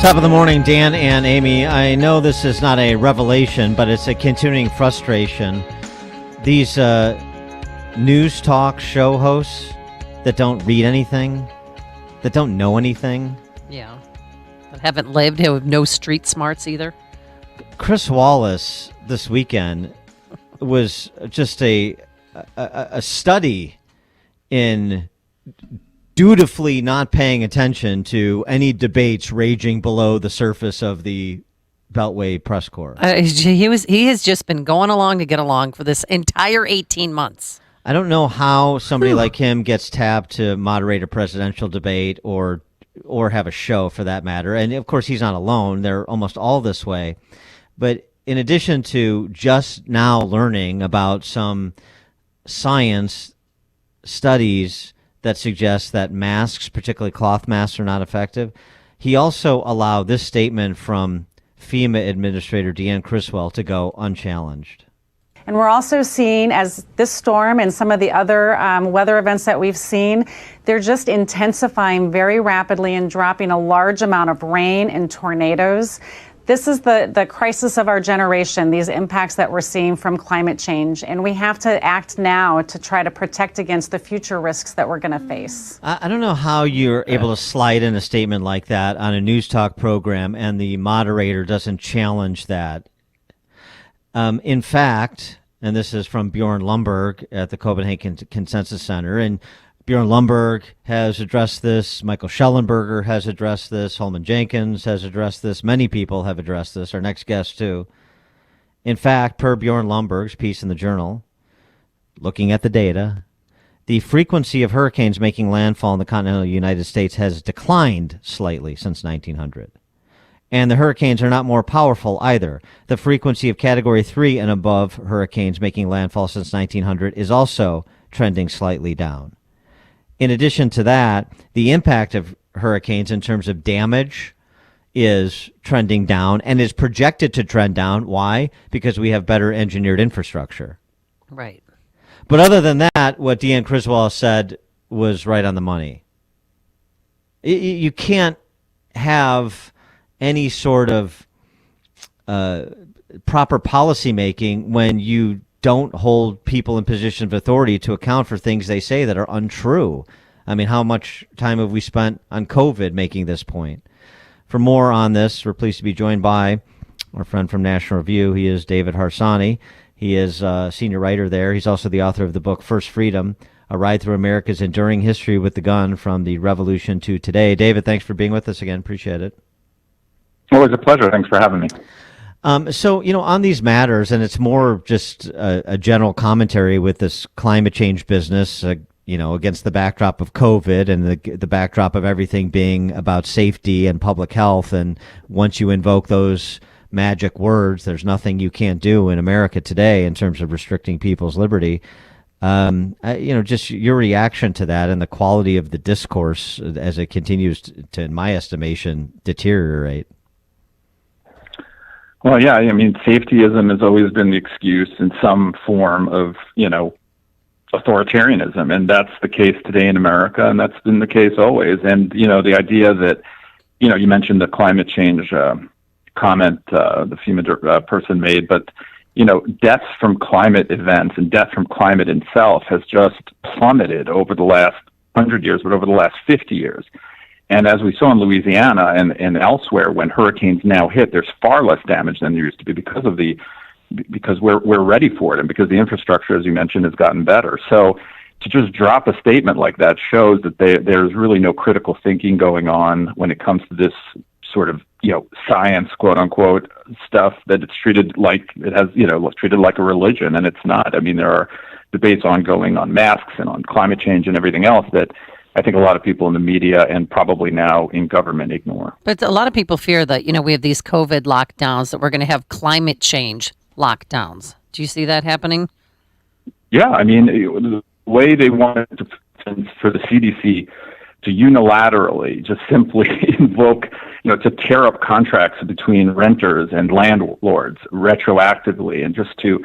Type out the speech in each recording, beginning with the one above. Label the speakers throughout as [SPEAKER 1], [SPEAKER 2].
[SPEAKER 1] Top of the morning, Dan and Amy. I know this is not a revelation, but it's a continuing frustration. These news talk show hosts that don't read anything, that don't know anything.
[SPEAKER 2] Yeah. That haven't lived, who have no street smarts either.
[SPEAKER 1] Chris Wallace this weekend was just a study in dutifully not paying attention to any debates raging below the surface of the Beltway press corps.
[SPEAKER 2] He has just been going along to get along for this entire 18 months.
[SPEAKER 1] I don't know how somebody like him gets tapped to moderate a presidential debate or have a show for that matter. And of course, he's not alone. They're almost all this way. But in addition to just now learning about some science studies that suggest that masks, particularly cloth masks, are not effective, he also allowed this statement from FEMA Administrator Deanne Criswell to go unchallenged.
[SPEAKER 3] And we're also seeing, as this storm and some of the other weather events that we've seen, they're just intensifying very rapidly and dropping a large amount of rain and tornadoes. This is the crisis of our generation, these impacts that we're seeing from climate change. And we have to act now to try to protect against the future risks that we're going to face.
[SPEAKER 1] I don't know how you're able to slide in a statement like that on a news talk program and the moderator doesn't challenge that. In fact, and this is from Bjorn Lomborg at the Copenhagen Consensus Center, and Bjorn Lomborg has addressed this. Michael Schellenberger has addressed this. Holman Jenkins has addressed this. Many people have addressed this. Our next guest, too. In fact, per Bjorn Lomborg's piece in the Journal, looking at the data, the frequency of hurricanes making landfall in the continental United States has declined slightly since 1900. And the hurricanes are not more powerful either. The frequency of Category 3 and above hurricanes making landfall since 1900 is also trending slightly down. In addition to that, the impact of hurricanes in terms of damage is trending down and is projected to trend down. Why? Because we have better engineered infrastructure.
[SPEAKER 2] Right.
[SPEAKER 1] But other than that, what Deanne Criswell said was right on the money. You can't have any sort of proper policy making when you don't hold people in positions of authority to account for things they say that are untrue. I mean, how much time have we spent on COVID making this point? For more on this, we're pleased to be joined by our friend from National Review. He is David Harsanyi. He is a senior writer there. He's also the author of the book First Freedom, A Ride Through America's Enduring History with the Gun from the Revolution to Today. David, thanks for being with us again. Appreciate it.
[SPEAKER 4] Always a pleasure. Thanks for having me.
[SPEAKER 1] So, on these matters, and it's more just a general commentary with this climate change business, against the backdrop of COVID and the backdrop of everything being about safety and public health. And once you invoke those magic words, there's nothing you can't do in America today in terms of restricting people's liberty. Just your reaction to that and the quality of the discourse as it continues to, in my estimation, deteriorate.
[SPEAKER 4] Well, yeah, I mean, safetyism has always been the excuse in some form of, authoritarianism. And that's the case today in America, and that's been the case always. And, the idea that, you mentioned the climate change comment the FEMA person made, but, deaths from climate events and death from climate itself has just plummeted over the last 100 years, but over the last 50 years. And as we saw in Louisiana and elsewhere, when hurricanes now hit, there's far less damage than there used to be because we're ready for it and because the infrastructure, as you mentioned, has gotten better. So to just drop a statement like that shows that there's really no critical thinking going on when it comes to this sort of science, quote unquote, stuff that it's treated like it has, treated like a religion, and it's not. I mean, there are debates ongoing on masks and on climate change and everything else that I think a lot of people in the media and probably now in government ignore.
[SPEAKER 2] But a lot of people fear that, we have these COVID lockdowns, that we're going to have climate change lockdowns. Do you see that happening?
[SPEAKER 4] Yeah, I mean, the way they wanted for the CDC to unilaterally just simply invoke, to tear up contracts between renters and landlords retroactively, and just to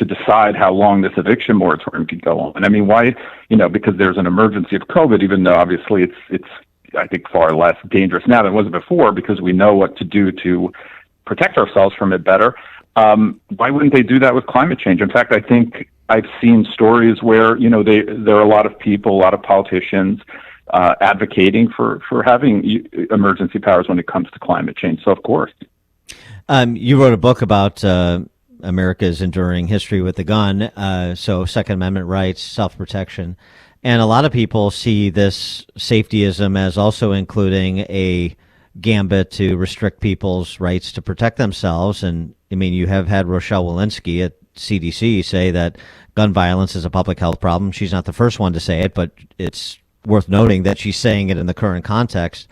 [SPEAKER 4] decide how long this eviction moratorium could go on. And I mean, why? Because there's an emergency of COVID, even though obviously it's I think, far less dangerous now than it was before because we know what to do to protect ourselves from it better. Why wouldn't they do that with climate change? In fact, I think I've seen stories where, there are a lot of people, a lot of politicians advocating for having emergency powers when it comes to climate change. So, of course.
[SPEAKER 1] You wrote a book about America's enduring history with the gun, so Second Amendment rights, self-protection. And a lot of people see this safetyism as also including a gambit to restrict people's rights to protect themselves. And, I mean, you have had Rochelle Walensky at CDC say that gun violence is a public health problem. She's not the first one to say it, but it's worth noting that she's saying it in the current context.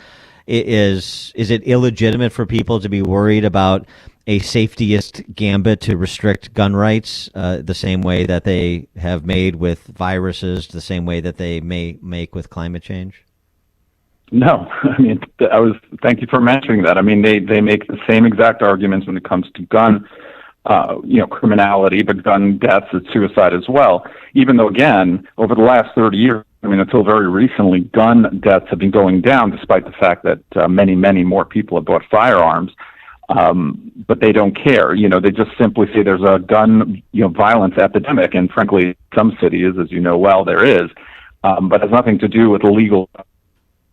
[SPEAKER 1] Is it illegitimate for people to be worried about a safetyist gambit to restrict gun rights the same way that they have made with viruses, the same way that they may make with climate change?
[SPEAKER 4] No, I mean, thank you for mentioning that. I mean, they make the same exact arguments when it comes to gun, criminality, but gun deaths and suicide as well. Even though, again, over the last 30 years, I mean, until very recently, gun deaths have been going down, despite the fact that many, many more people have bought firearms. But they don't care. They just simply say there's a gun, violence epidemic, and frankly, some cities, as you know well, there is. But it has nothing to do with illegal.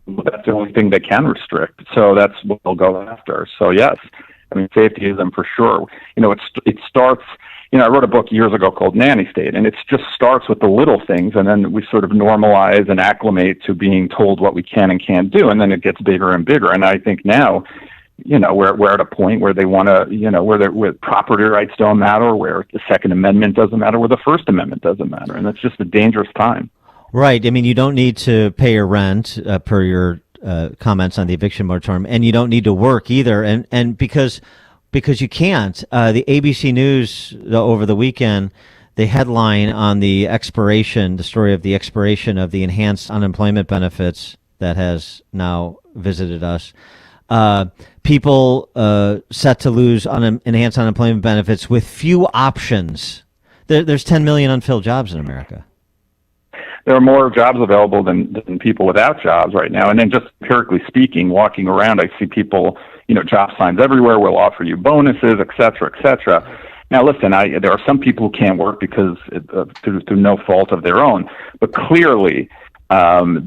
[SPEAKER 4] That's the only thing they can restrict. So that's what they'll go after. So yes, I mean, safetyism for sure. It starts. I wrote a book years ago called Nanny State, and it just starts with the little things, and then we sort of normalize and acclimate to being told what we can and can't do, and then it gets bigger and bigger. And I think now, we're at a point where they want to, where property rights don't matter, where the Second Amendment doesn't matter, where the First Amendment doesn't matter, and that's just a dangerous time.
[SPEAKER 1] Right. I mean, you don't need to pay your rent per your comments on the eviction moratorium, and you don't need to work either, and because you can't. The ABC News over the weekend, the headline on the story of the expiration of the enhanced unemployment benefits that has now visited us. People set to lose enhanced unemployment benefits with few options. There's 10 million unfilled jobs in America.
[SPEAKER 4] There are more jobs available than people without jobs right now. And then just empirically speaking, walking around, I see people, job signs everywhere. We'll offer you bonuses, et cetera, et cetera. Now, listen, there are some people who can't work because through no fault of their own. But clearly,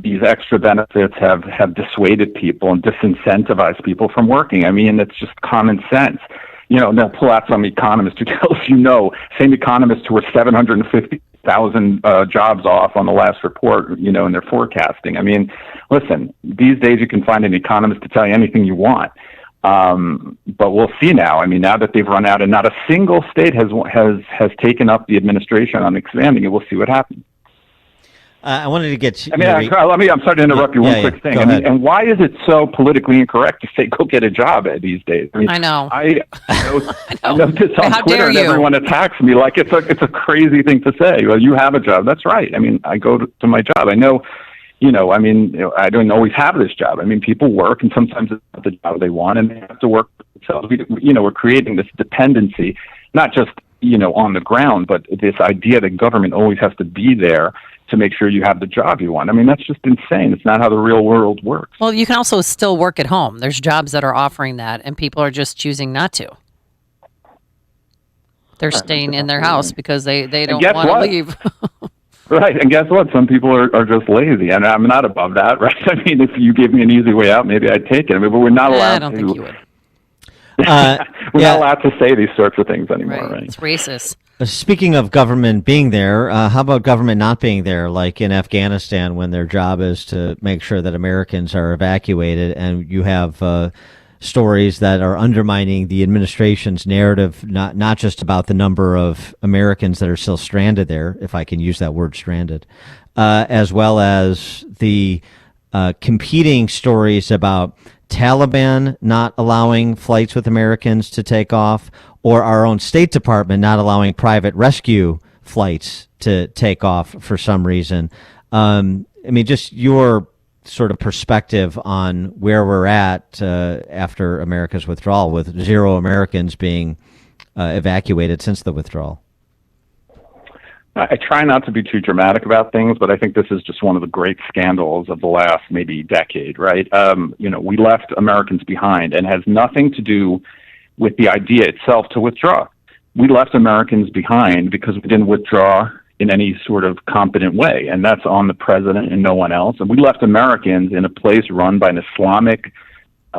[SPEAKER 4] these extra benefits have dissuaded people and disincentivized people from working. I mean, it's just common sense. They'll pull out some economist who tells same economists who were 750,000 jobs off on the last report, in their forecasting. I mean, listen, these days you can find an economist to tell you anything you want. But we'll see now. I mean, now that they've run out and not a single state has taken up the administration on expanding it, we'll see what happens.
[SPEAKER 1] I wanted to get.
[SPEAKER 4] I'm sorry to interrupt you. One quick thing. And why is it so politically incorrect to say go get a job these days? I mean,
[SPEAKER 2] I know.
[SPEAKER 4] I know this on Twitter, and everyone attacks me like it's a crazy thing to say. Well, you have a job. That's right. I mean, I go to my job. I know. I don't always have this job. I mean, people work, and sometimes it's not the job they want, and they have to work for themselves. We're creating this dependency, not just on the ground, but this idea that government always has to be there to make sure you have the job you want. I mean, that's just insane. It's not how the real world works.
[SPEAKER 2] Well, you can also still work at home. There's jobs that are offering that, and people are just choosing not to. They're staying in their house because they don't want to leave.
[SPEAKER 4] Right, and guess what? Some people are just lazy, and I'm not above that, right? I mean, if you give me an easy way out, maybe I'd take it. I mean, but we're not allowed
[SPEAKER 2] I don't think you would.
[SPEAKER 4] We're not allowed to say these sorts of things anymore, right?
[SPEAKER 2] It's racist.
[SPEAKER 1] Speaking of government being there, how about government not being there, like in Afghanistan, when their job is to make sure that Americans are evacuated, and you have stories that are undermining the administration's narrative, not just about the number of Americans that are still stranded there, if I can use that word, stranded, as well as the competing stories about Taliban not allowing flights with Americans to take off, or our own State Department not allowing private rescue flights to take off for some reason. I mean, just your sort of perspective on where we're at after America's withdrawal, with 0 Americans being evacuated since the withdrawal.
[SPEAKER 4] I try not to be too dramatic about things, but I think this is just one of the great scandals of the last maybe decade, right? We left Americans behind, and has nothing to do with the idea itself to withdraw. We left Americans behind because we didn't withdraw in any sort of competent way, and that's on the president and no one else. And we left Americans in a place run by an Islamic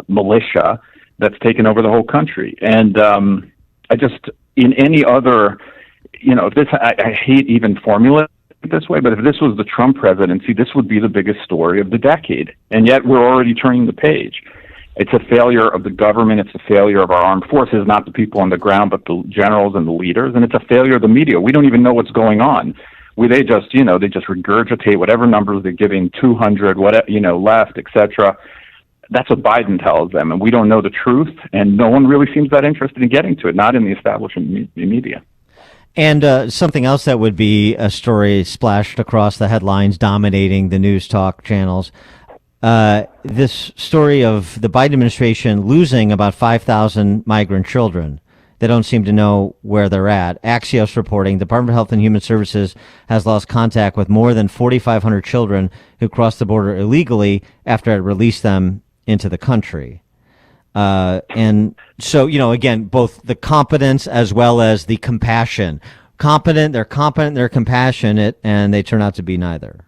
[SPEAKER 4] militia that's taken over the whole country. And in any other, I hate even formulating it this way, but if this was the Trump presidency, this would be the biggest story of the decade. And yet we're already turning the page. It's a failure of the government. It's a failure of our armed forces, not the people on the ground, but the generals and the leaders. And it's a failure of the media. We don't even know what's going on. They just regurgitate whatever numbers they're giving, 200, left, etc. That's what Biden tells them, and we don't know the truth, and no one really seems that interested in getting to it, not in the establishment media.
[SPEAKER 1] And something else that would be a story splashed across the headlines, dominating the news talk channels. This story of the Biden administration losing about 5,000 migrant children. They don't seem to know where they're at. Axios reporting, the Department of Health and Human Services has lost contact with more than 4,500 children who crossed the border illegally after it released them into the country. And so, again, both the competence as well as the compassion. They're competent, they're compassionate, and they turn out to be neither.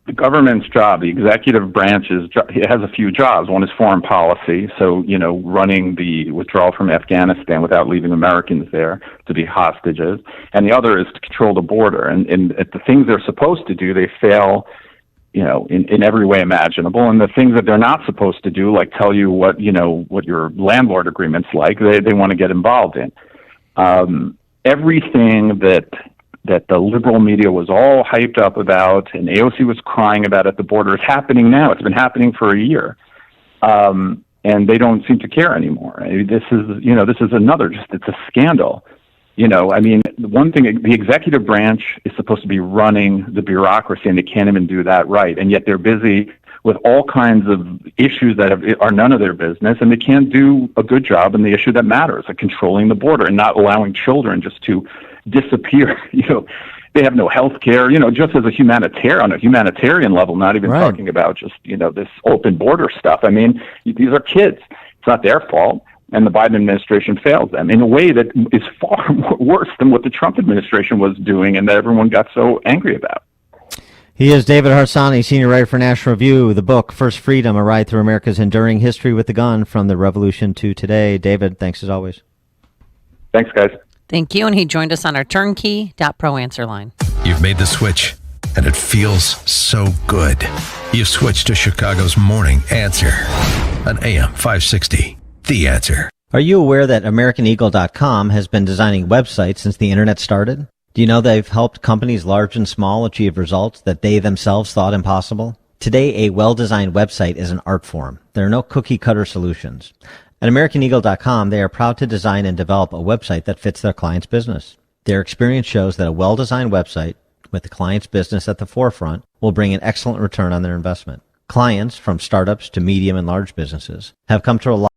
[SPEAKER 4] The government's job, the executive branch, it has a few jobs. One is foreign policy, so, running the withdrawal from Afghanistan without leaving Americans there to be hostages. And the other is to control the border. And the things they're supposed to do, they fail, in every way imaginable. And the things that they're not supposed to do, like tell you what your landlord agreement's like, they want to get involved in. Everything that the liberal media was all hyped up about and AOC was crying about at the border is happening now. It's been happening for a year. And they don't seem to care anymore. This is another, it's a scandal. One thing, the executive branch is supposed to be running the bureaucracy, and they can't even do that right. And yet they're busy with all kinds of issues that are none of their business, and they can't do a good job in the issue that matters, like controlling the border and not allowing children just to disappear. They have no health care, just as on a humanitarian level, not even talking about just, this open border stuff. These are kids. It's not their fault. And the Biden administration failed them in a way that is far worse than what the Trump administration was doing and that everyone got so angry about.
[SPEAKER 1] He is David Harsanyi, senior writer for National Review. The book, First Freedom, A Ride Through America's Enduring History with the Gun, From the Revolution to Today. David, thanks as always.
[SPEAKER 4] Thanks, guys.
[SPEAKER 2] Thank you. And he joined us on our turnkey.pro answer line.
[SPEAKER 5] You've made the switch, and it feels so good. You've switched to Chicago's Morning Answer on AM 560. The Answer.
[SPEAKER 1] Are you aware that AmericanEagle.com has been designing websites since the internet started? Do you know they've helped companies large and small achieve results that they themselves thought impossible? Today, a well-designed website is an art form. There are no cookie-cutter solutions. At AmericanEagle.com, they are proud to design and develop a website that fits their client's business. Their experience shows that a well-designed website with the client's business at the forefront will bring an excellent return on their investment. Clients, from startups to medium and large businesses, have come to rely